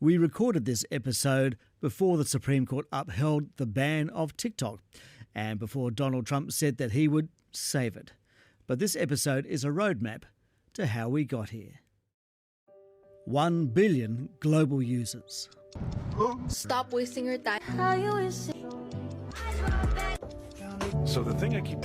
We recorded this episode before the Supreme Court upheld the ban of TikTok and before Donald Trump said that he would save it. But this episode is a roadmap to how we got here. 1 billion global users. Stop wasting your time. So the thing I keep...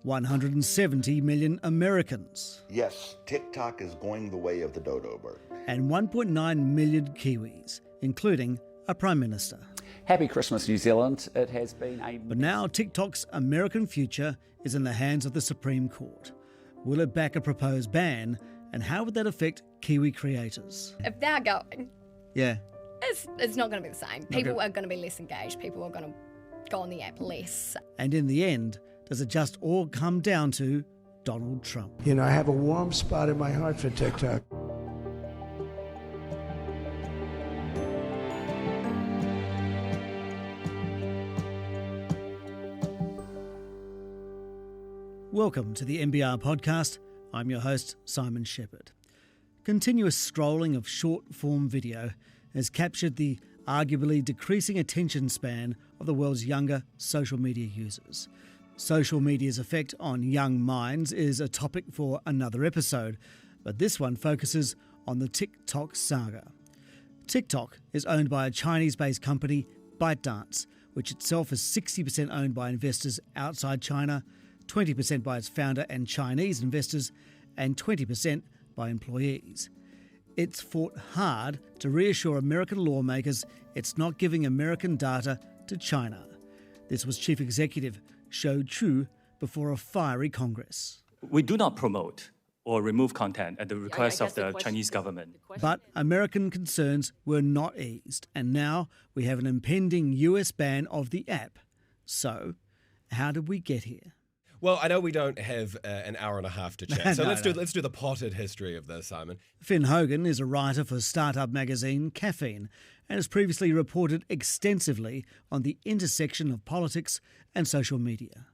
170 million Americans. Yes, TikTok is going the way of the dodo bird. And 1.9 million Kiwis, including a Prime Minister. Happy Christmas, New Zealand. It has been a... But now TikTok's American future is in the hands of the Supreme Court. Will it back a proposed ban, and how would that affect Kiwi creators? If they're going, Yeah. it's not going to be the same. People are going to be less engaged. People are going to go on the app less. And in the end, does it just all come down to Donald Trump? You know, I have a warm spot in my heart for TikTok. Welcome to the MBR podcast. I'm your host, Simon Shepherd. Continuous scrolling of short-form video has captured the arguably decreasing attention span of the world's younger social media users. Social media's effect on young minds is a topic for another episode, but this one focuses on the TikTok saga. TikTok is owned by a Chinese-based company, ByteDance, which itself is 60% owned by investors outside China, 20% by its founder and Chinese investors, and 20% by employees. It's fought hard to reassure American lawmakers it's not giving American data to China. This was Chief Executive Shou Chew before a fiery Congress. We do not promote or remove content at the request of the Chinese government. But American concerns were not eased, and now we have an impending US ban of the app. So, how did we get here? Well, I know we don't have an hour and a half to chat, so No, let's do the potted history of this, Simon. Finn Hogan is a writer for startup magazine Caffeine and has previously reported extensively on the intersection of politics and social media.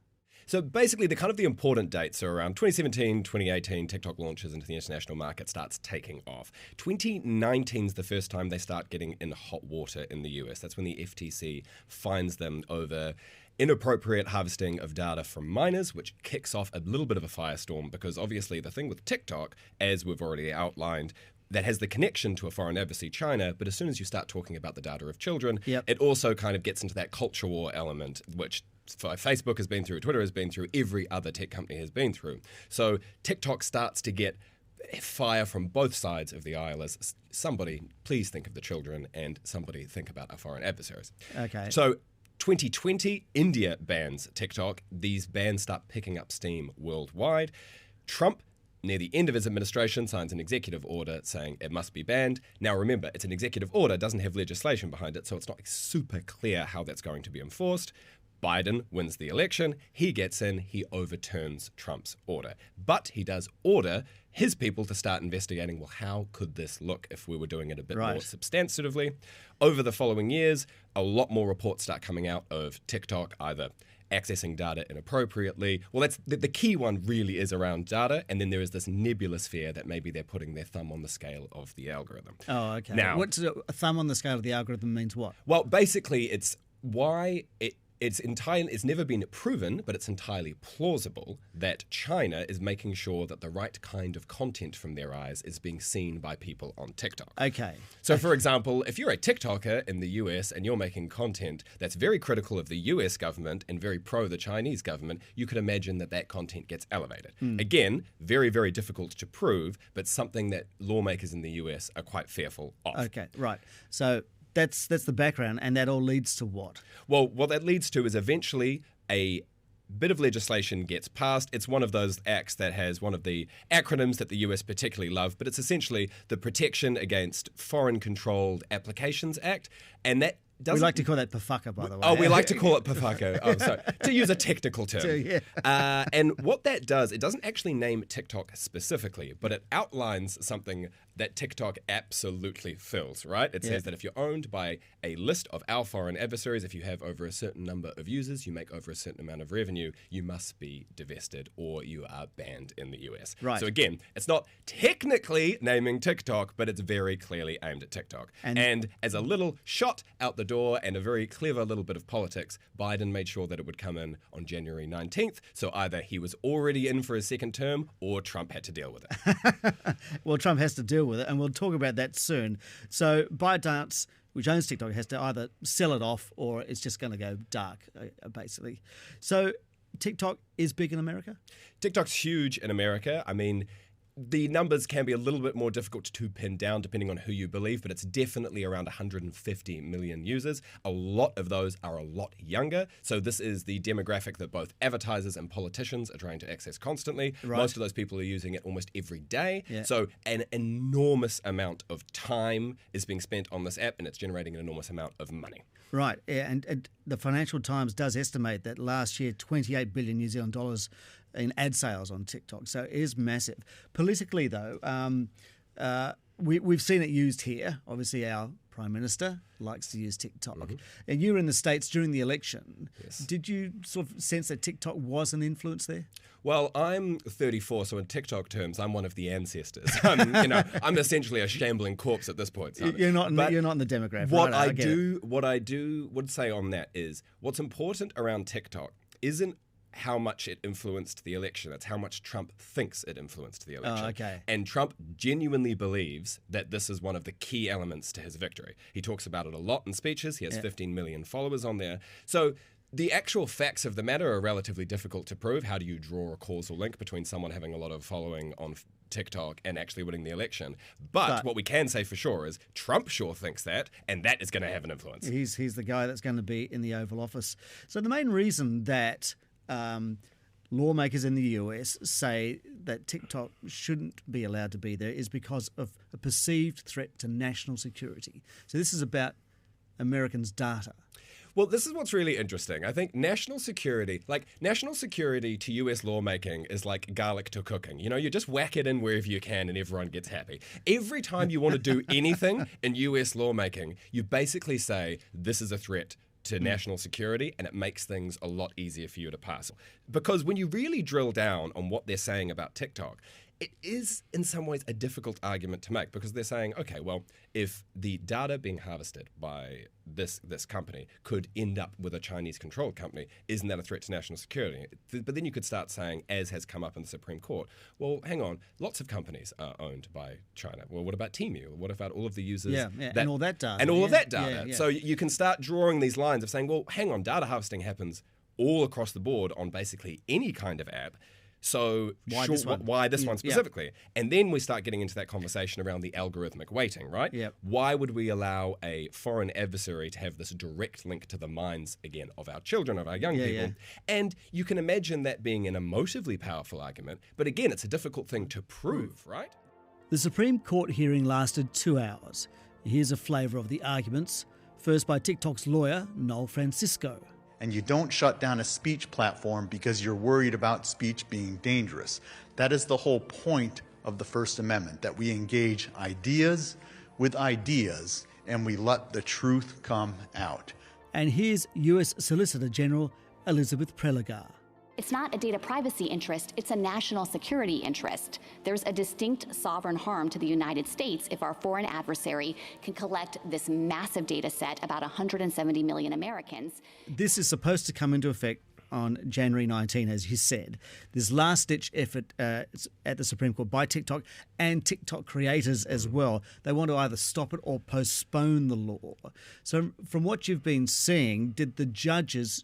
So basically, the important dates are around 2017, 2018, TikTok launches into the international market, starts taking off. 2019 is the first time they start getting in hot water in the US. That's when the FTC fines them over inappropriate harvesting of data from minors, which kicks off a little bit of a firestorm because obviously the thing with TikTok, as we've already outlined, that has the connection to a foreign embassy, China, but as soon as you start talking about the data of children, it also kind of gets into that culture war element, which Facebook has been through, Twitter has been through, every other tech company has been through. So TikTok starts to get fire from both sides of the aisle as somebody, please think of the children, and somebody think about our foreign adversaries. Okay. So 2020, India bans TikTok. These bans start picking up steam worldwide. Trump, near the end of his administration, signs an executive order saying it must be banned. Now remember, it's an executive order, doesn't have legislation behind it, so it's not super clear how that's going to be enforced. Biden wins the election, he gets in, he overturns Trump's order. But he does order his people to start investigating, well, how could this look if we were doing it a bit more substantively? Over the following years, a lot more reports start coming out of TikTok, either accessing data inappropriately. Well, that's the key one really is around data, and then there is this nebulous fear that maybe they're putting their thumb on the scale of the algorithm. Oh, okay. Now, What's a thumb on the scale of the algorithm means what? Well, basically, it's why it's never been proven, but it's entirely plausible that China is making sure that the right kind of content from their eyes is being seen by people on TikTok. Okay. So, for example, if you're a TikToker in the US and you're making content that's very critical of the US government and very pro the Chinese government, you could imagine that that content gets elevated. Again, very, very difficult to prove, but something that lawmakers in the US are quite fearful of. Okay, right. So that's the background, and that all leads to what? Well, what that leads to is eventually a bit of legislation gets passed. It's one of those acts that has one of the acronyms that the US particularly love, but it's essentially the Protection Against Foreign Controlled Applications Act, and that We like to call that pafucker, by the way. Oh, we like to call it pafucker. Oh, sorry. To use a technical term. Yeah. And what that does, it doesn't actually name TikTok specifically, but it outlines something that TikTok absolutely fills, right? It says that if you're owned by a list of our foreign adversaries, if you have over a certain number of users, you make over a certain amount of revenue, you must be divested or you are banned in the US. Right. So again, it's not technically naming TikTok, but it's very clearly aimed at TikTok. And as a little shot out the door and a very clever little bit of politics, Biden made sure that it would come in on January 19th. So either he was already in for his second term or Trump had to deal with it. Well, Trump has to deal with it, and we'll talk about that soon. So ByteDance, which owns TikTok, has to either sell it off or it's just going to go dark, basically. So TikTok is big in America? TikTok's huge in America. I mean, the numbers can be a little bit more difficult to pin down depending on who you believe, but it's definitely around 150 million users. A lot of those are a lot younger. So this is the demographic that both advertisers and politicians are trying to access constantly. Right. Most of those people are using it almost every day. Yeah. So an enormous amount of time is being spent on this app and it's generating an enormous amount of money. Right, yeah, and the Financial Times does estimate that last year 28 billion New Zealand dollars in ad sales on TikTok, so it is massive. Politically, though, we've seen it used here. Obviously, our Prime Minister likes to use TikTok. Mm-hmm. And you were in the States during the election. Yes. Did you sort of sense that TikTok was an influence there? Well, I'm 34, so in TikTok terms, I'm one of the ancestors. I'm essentially a shambling corpse at this point. Simon. You're not in the demographic. What right? I would say on that is what's important around TikTok isn't how much it influenced the election. It's how much Trump thinks it influenced the election. Oh, okay. And Trump genuinely believes that this is one of the key elements to his victory. He talks about it a lot in speeches. He has 15 million followers on there. So the actual facts of the matter are relatively difficult to prove. How do you draw a causal link between someone having a lot of following on TikTok and actually winning the election? But what we can say for sure is Trump sure thinks that, and that is going to have an influence. He's the guy that's going to be in the Oval Office. So the main reason that lawmakers in the US say that TikTok shouldn't be allowed to be there is because of a perceived threat to national security. So this is about Americans' data. Well, this is what's really interesting. I think national security to US lawmaking is like garlic to cooking. You just whack it in wherever you can and everyone gets happy. Every time you want to do anything in US lawmaking, you basically say, this is a threat to national security, and it makes things a lot easier for you to pass. Because when you really drill down on what they're saying about TikTok, it is in some ways a difficult argument to make because they're saying, okay, well, if the data being harvested by this company could end up with a Chinese-controlled company, isn't that a threat to national security? But then you could start saying, as has come up in the Supreme Court, well, hang on, lots of companies are owned by China. Well, what about Temu? What about all of the users? And all that data. And all of that data. Yeah. So you can start drawing these lines of saying, well, hang on, data harvesting happens all across the board on basically any kind of app. So why this one? Why this one specifically? Yeah. And then we start getting into that conversation around the algorithmic weighting, right? Yep. Why would we allow a foreign adversary to have this direct link to the minds, again, of our children, of our young people? Yeah. And you can imagine that being an emotively powerful argument, but again, it's a difficult thing to prove, right? The Supreme Court hearing lasted 2 hours. Here's a flavour of the arguments, first by TikTok's lawyer, Noel Francisco. And you don't shut down a speech platform because you're worried about speech being dangerous. That is the whole point of the First Amendment, that we engage ideas with ideas and we let the truth come out. And here's US Solicitor General Elizabeth Prelogar. It's not a data privacy interest, it's a national security interest. There's a distinct sovereign harm to the United States if our foreign adversary can collect this massive data set about 170 million Americans. This is supposed to come into effect on January 19, as you said. This last-ditch effort at the Supreme Court by TikTok and TikTok creators as well. They want to either stop it or postpone the law. So from what you've been seeing, did the judges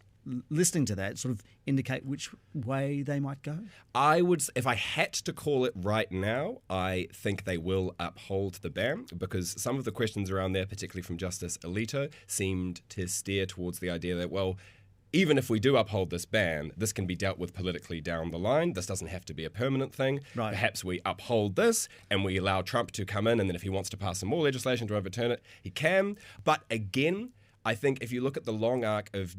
listening to that sort of indicate which way they might go? If I had to call it right now, I think they will uphold the ban because some of the questions around there, particularly from Justice Alito, seemed to steer towards the idea that, well, even if we do uphold this ban, this can be dealt with politically down the line. This doesn't have to be a permanent thing. Right. Perhaps we uphold this and we allow Trump to come in, and then if he wants to pass some more legislation to overturn it, he can. But again, I think if you look at the long arc of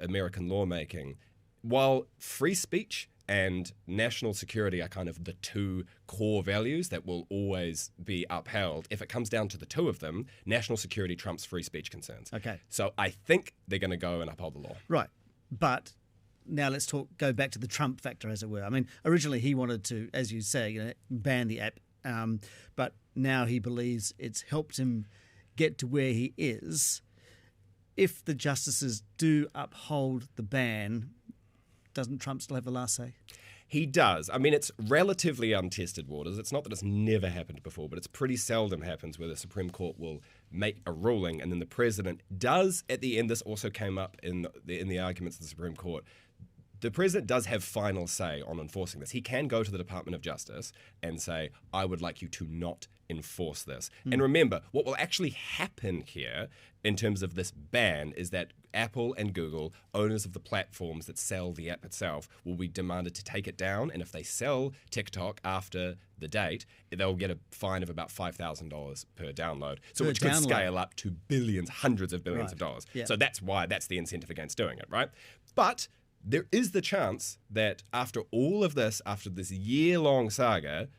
American lawmaking, while free speech and national security are kind of the two core values that will always be upheld, if it comes down to the two of them, national security trumps free speech concerns. Okay. So I think they're going to go and uphold the law. Right. But now let's go back to the Trump factor, as it were. I mean, originally he wanted to, as you say, ban the app, but now he believes it's helped him get to where he is. If the justices do uphold the ban, doesn't Trump still have the last say? He does. I mean, it's relatively untested waters. It's not that it's never happened before, but it's pretty seldom happens where the Supreme Court will make a ruling and then the president does at the end. This also came up in the arguments of the Supreme Court. The president does have final say on enforcing this. He can go to the Department of Justice and say, I would like you to not enforce this. And remember, what will actually happen here in terms of this ban is that Apple and Google, owners of the platforms that sell the app itself, will be demanded to take it down. And if they sell TikTok after the date, they'll get a fine of about $5,000 per download. So which could scale up to billions, hundreds of billions of dollars. Yeah. So that's the incentive against doing it, right? But there is the chance that after all of this, after this year-long saga,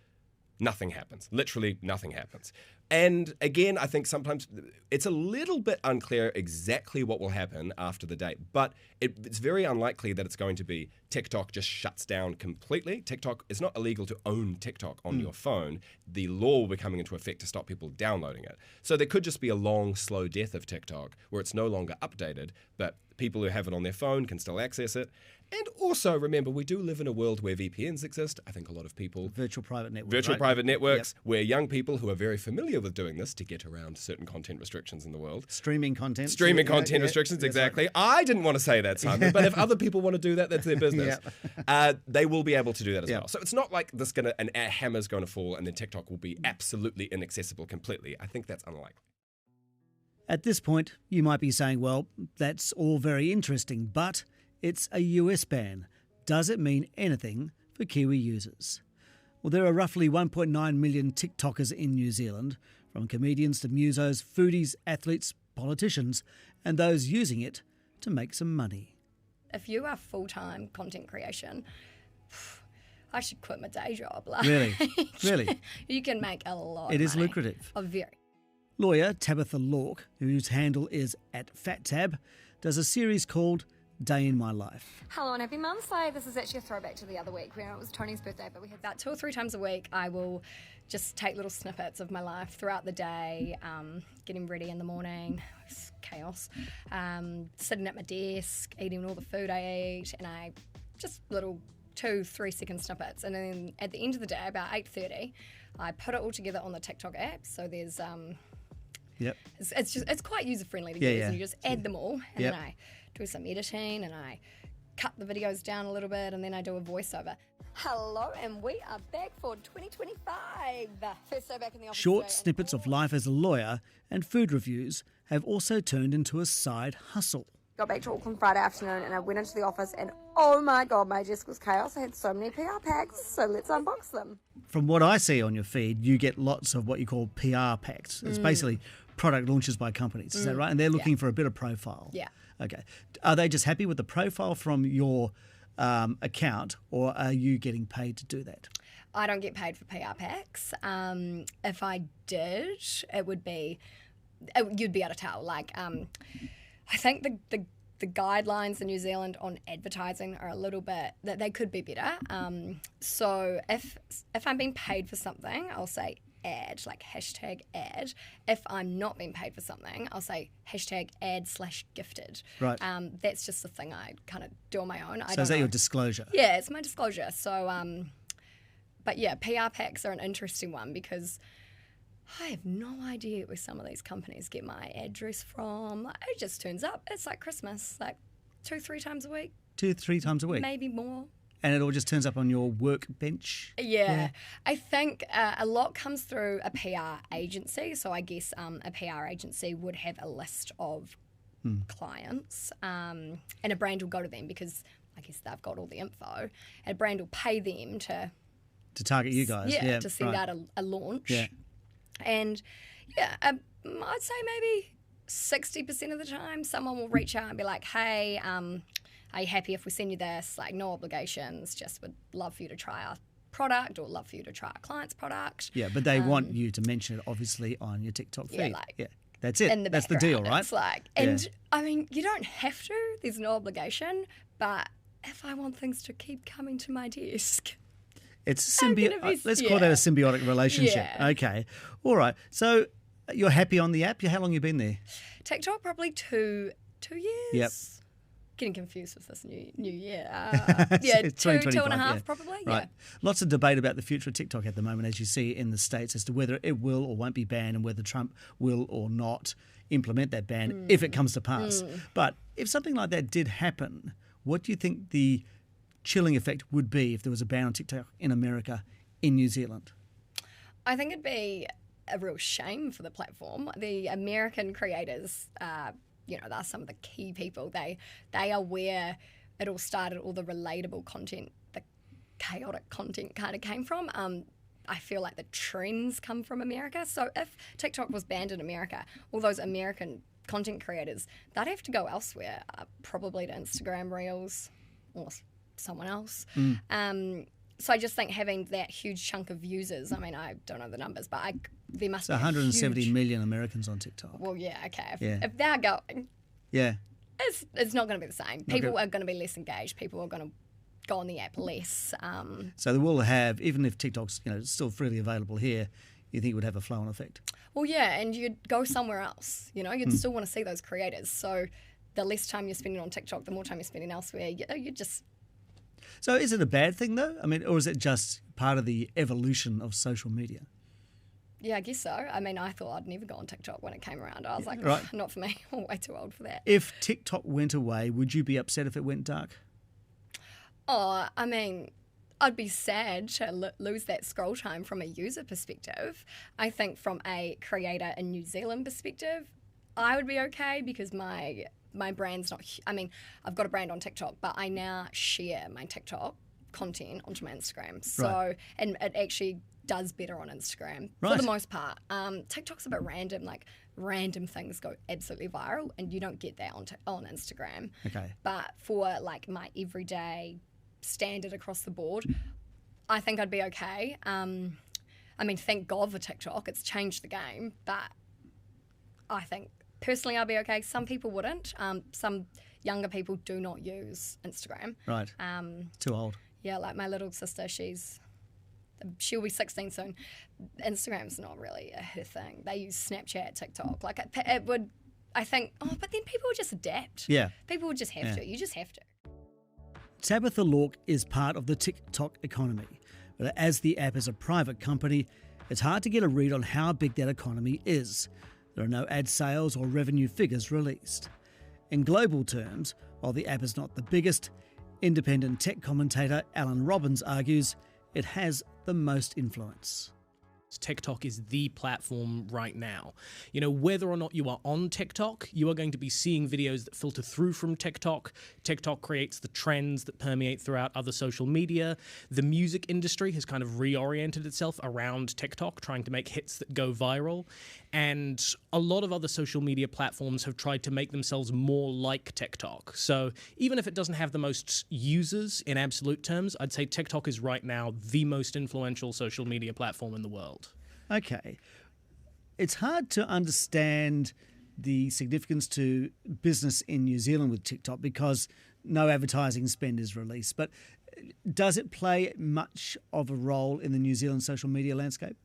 nothing happens. Literally nothing happens. And again, I think sometimes it's a little bit unclear exactly what will happen after the date, but it's very unlikely that it's going to be TikTok just shuts down completely. TikTok, it's not illegal to own TikTok on your phone. The law will be coming into effect to stop people downloading it. So there could just be a long, slow death of TikTok where it's no longer updated, but people who have it on their phone can still access it. And also, remember, we do live in a world where VPNs exist. I think a lot of people... Virtual private networks. Virtual private networks, where young people who are very familiar with doing this to get around certain content restrictions in the world. Streaming content. Streaming content restrictions, exactly. Right. I didn't want to say that, Simon, but if other people want to do that, that's their business. They will be able to do that as well. So it's not like an hammer's going to fall and then TikTok will be absolutely inaccessible completely. I think that's unlikely. At this point, you might be saying, well, that's all very interesting, but it's a US ban. Does it mean anything for Kiwi users? Well, there are roughly 1.9 million TikTokers in New Zealand, from comedians to musos, foodies, athletes, politicians, and those using it to make some money. If you are full-time content creation, I should quit my day job. Really? Really? You can make a lot It of is money. lucrative. Oh, very. Lawyer Tabitha Lork, whose handle is @FatTab, does a series called Day in My Life. Hello and happy Mum's Day. This is actually a throwback to the other week when it was Tony's birthday, but we had About 2 or 3 times a week, I will just take little snippets of my life throughout the day, getting ready in the morning, it's chaos, sitting at my desk, eating all the food I eat, and I just little 2-3 second snippets. And then at the end of the day, about 8:30, I put it all together on the TikTok app. So there's it's quite user friendly to use, and you just add them all, and then I do some editing and I cut the videos down a little bit, and then I do a voiceover. Hello, and we are back for 2025. First day back in the office. Short snippets of life as a lawyer and food reviews have also turned into a side hustle. Got back to Auckland Friday afternoon and I went into the office and oh my God, my desk was chaos. I had so many PR packs, so let's unbox them. From what I see on your feed, you get lots of what you call PR packs. It's basically product launches by companies, is that right? And they're looking for a bit of profile. Yeah. Okay. Are they just happy with the profile from your account, or are you getting paid to do that? I don't get paid for PR packs. If I did, you'd be able to tell. Like, I think the guidelines in New Zealand on advertising are a little bit, that they could be better. So if I'm being paid for something, I'll say ad, like hashtag ad. If I'm not being paid for something, I'll say hashtag ad/gifted. Right. That's just the thing I kind of do on my own. So is that your disclosure? Yeah, it's my disclosure. So, but yeah, PR packs are an interesting one because I have no idea where some of these companies get my address from. It just turns up. It's like Christmas, like 2-3 times a week. 2-3 times a week? Maybe more. And it all just turns up on your workbench? Yeah. I think a lot comes through a PR agency. So I guess a PR agency would have a list of clients, and a brand will go to them because I guess they've got all the info. And a brand will pay them to target you guys. Yeah, to send out a launch. Yeah. And yeah, I'd say maybe 60% of the time, someone will reach out and be like, hey, are you happy if we send you this? Like, no obligations, just would love for you to try our product or love for you to try our client's product. Yeah, but they want you to mention it, obviously, on your TikTok feed. Yeah, that's it. That's the deal, right? It's like, and I mean, you don't have to. There's no obligation. But if I want things to keep coming to my desk, it's symbiotic. Let's call that a symbiotic relationship. Yeah. Okay, all right. So you're happy on the app? How long have you been there? TikTok probably 2 years. Yep. Getting confused with this new year. Yeah, two and a half probably. Right. Yeah. Lots of debate about the future of TikTok at the moment, as you see in the States, as to whether it will or won't be banned and whether Trump will or not implement that ban if it comes to pass. But if something like that did happen, what do you think the chilling effect would be if there was a ban on TikTok in America, in New Zealand? I think it'd be a real shame for the platform. The American creators, they're some of the key people. They are where it all started, all the relatable content, the chaotic content kind of came from. I feel like the trends come from America. So if TikTok was banned in America, all those American content creators, they'd have to go elsewhere, probably to Instagram Reels or someone else. So I just think having that huge chunk of users, I mean, I don't know the numbers, but there must be 170 million Americans on TikTok. Well, yeah, okay. If they're going, it's not going to be the same. People are going to be less engaged. People are going to go on the app less. So they will have, even if TikTok's still freely available here, you think it would have a flow-on effect? Well, yeah, and you'd go somewhere else. You'd still want to see those creators. So the less time you're spending on TikTok, the more time you're spending elsewhere. You just... So is it a bad thing, though? I mean, or is it just part of the evolution of social media? Yeah, I guess so. I mean, I thought I'd never go on TikTok when it came around. I was like, right. Not for me. I'm way too old for that. If TikTok went away, would you be upset if it went dark? Oh, I mean, I'd be sad to lose that scroll time from a user perspective. I think from a creator in New Zealand perspective, I would be okay because my brand's not... I mean, I've got a brand on TikTok, but I now share my TikTok content onto my Instagram. So, and it actually does better on Instagram for the most part. TikTok's a bit random, like random things go absolutely viral, and you don't get that on Instagram. Okay. But for like my everyday standard across the board, I think I'd be okay. I mean, thank God for TikTok. It's changed the game, but I think personally I'd be okay. Some people wouldn't. Some younger people do not use Instagram. Right. Too old. Yeah, like my little sister, she'll be 16 soon. Instagram's not really her thing. They use Snapchat, TikTok. Like it would, I think, but then people would just adapt. Yeah. People would just have to. You just have to. Tabitha Lork is part of the TikTok economy. But as the app is a private company, it's hard to get a read on how big that economy is. There are no ad sales or revenue figures released. In global terms, while the app is not the biggest, independent tech commentator Alan Robbins argues it has the most influence. TikTok is the platform right now. Whether or not you are on TikTok, you are going to be seeing videos that filter through from TikTok. TikTok creates the trends that permeate throughout other social media. The music industry has kind of reoriented itself around TikTok, trying to make hits that go viral. And a lot of other social media platforms have tried to make themselves more like TikTok. So even if it doesn't have the most users in absolute terms, I'd say TikTok is right now the most influential social media platform in the world. Okay. It's hard to understand the significance to business in New Zealand with TikTok because no advertising spend is released. But does it play much of a role in the New Zealand social media landscape?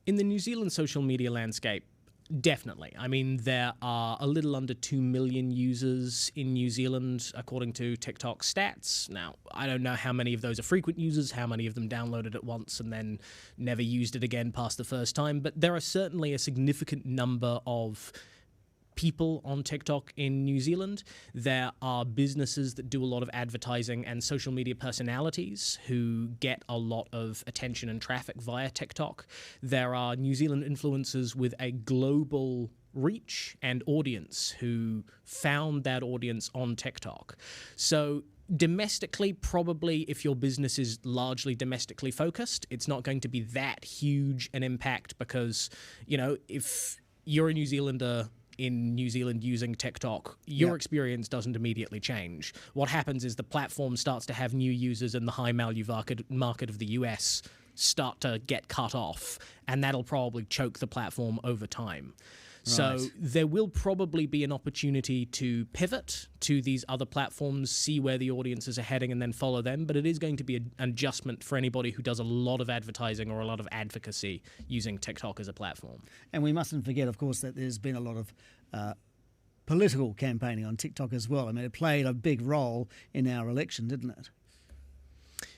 In the New Zealand social media landscape, definitely. I mean, there are a little under 2 million users in New Zealand, according to TikTok stats. Now, I don't know how many of those are frequent users, how many of them downloaded it once and then never used it again past the first time, but there are certainly a significant number of people on TikTok in New Zealand. There are businesses that do a lot of advertising and social media personalities who get a lot of attention and traffic via TikTok. There are New Zealand influencers with a global reach and audience who found that audience on TikTok. So domestically, probably if your business is largely domestically focused, it's not going to be that huge an impact because, if you're a New Zealander in New Zealand using TikTok, your experience doesn't immediately change. What happens is the platform starts to have new users in the high-value market of the US start to get cut off, and that'll probably choke the platform over time. So there will probably be an opportunity to pivot to these other platforms, see where the audiences are heading, and then follow them. But it is going to be an adjustment for anybody who does a lot of advertising or a lot of advocacy using TikTok as a platform. And we mustn't forget, of course, that there's been a lot of political campaigning on TikTok as well. I mean, it played a big role in our election, didn't it?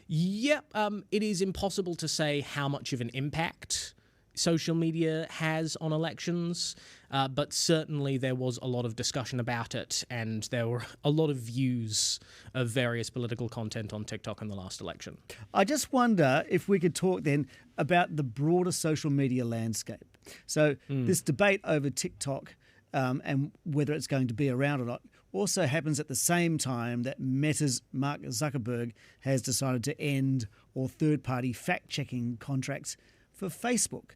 Yep. It is impossible to say how much of an impact social media has on elections, but certainly there was a lot of discussion about it, and there were a lot of views of various political content on TikTok in the last election. I just wonder if we could talk then about the broader social media landscape. So this debate over TikTok and whether it's going to be around or not also happens at the same time that Meta's Mark Zuckerberg has decided to end all third-party fact-checking contracts for Facebook.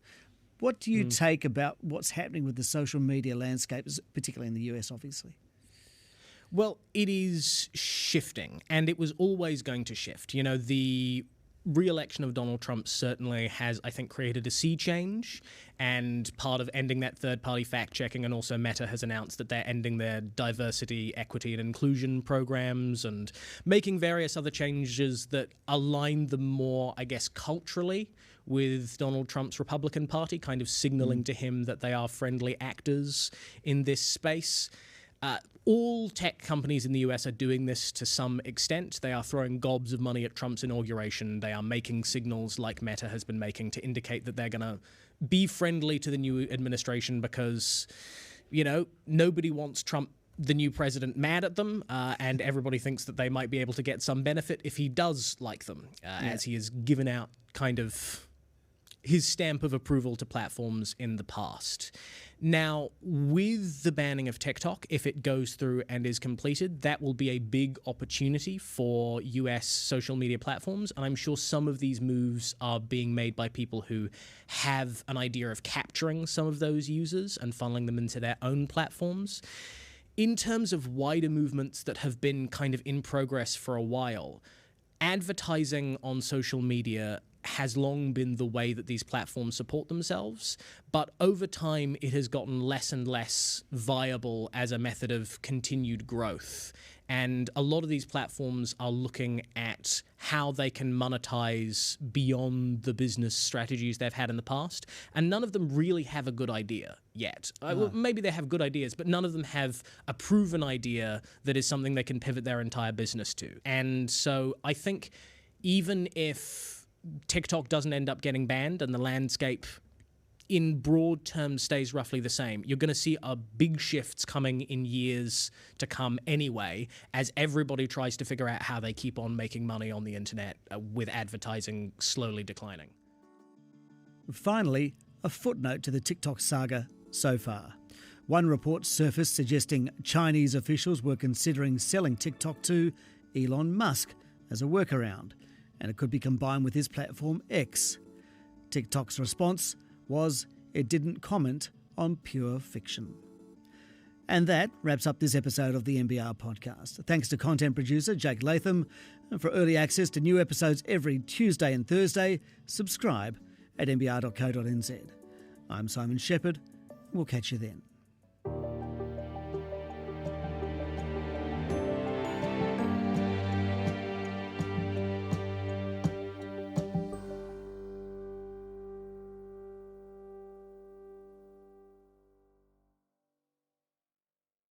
What do you take about what's happening with the social media landscape, particularly in the US, obviously? Well, it is shifting, and it was always going to shift. You know, the re-election of Donald Trump certainly has, I think, created a sea change, and part of ending that third-party fact-checking, and also Meta has announced that they're ending their diversity, equity, and inclusion programs and making various other changes that align them more, I guess, culturally with Donald Trump's Republican Party, kind of signaling to him that they are friendly actors in this space. All tech companies in the US are doing this to some extent. They are throwing gobs of money at Trump's inauguration. They are making signals like Meta has been making to indicate that they're going to be friendly to the new administration because, you know, nobody wants Trump, the new president, mad at them, and everybody thinks that they might be able to get some benefit if he does like them, as he has given out kind of his stamp of approval to platforms in the past. Now, with the banning of TikTok, if it goes through and is completed, that will be a big opportunity for US social media platforms. And I'm sure some of these moves are being made by people who have an idea of capturing some of those users and funneling them into their own platforms. In terms of wider movements that have been kind of in progress for a while, advertising on social media has long been the way that these platforms support themselves, but over time it has gotten less and less viable as a method of continued growth. And a lot of these platforms are looking at how they can monetize beyond the business strategies they've had in the past, and none of them really have a good idea yet. Well, maybe they have good ideas, but none of them have a proven idea that is something they can pivot their entire business to. And so I think even if TikTok doesn't end up getting banned and the landscape in broad terms stays roughly the same, you're going to see big shifts coming in years to come anyway, as everybody tries to figure out how they keep on making money on the internet with advertising slowly declining. Finally, a footnote to the TikTok saga so far. One report surfaced suggesting Chinese officials were considering selling TikTok to Elon Musk as a workaround, and it could be combined with his platform X. TikTok's response was it didn't comment on pure fiction. And that wraps up this episode of the NBR podcast. Thanks to content producer Jake Latham. And for early access to new episodes every Tuesday and Thursday, subscribe at nbr.co.nz. I'm Simon Shepherd. We'll catch you then.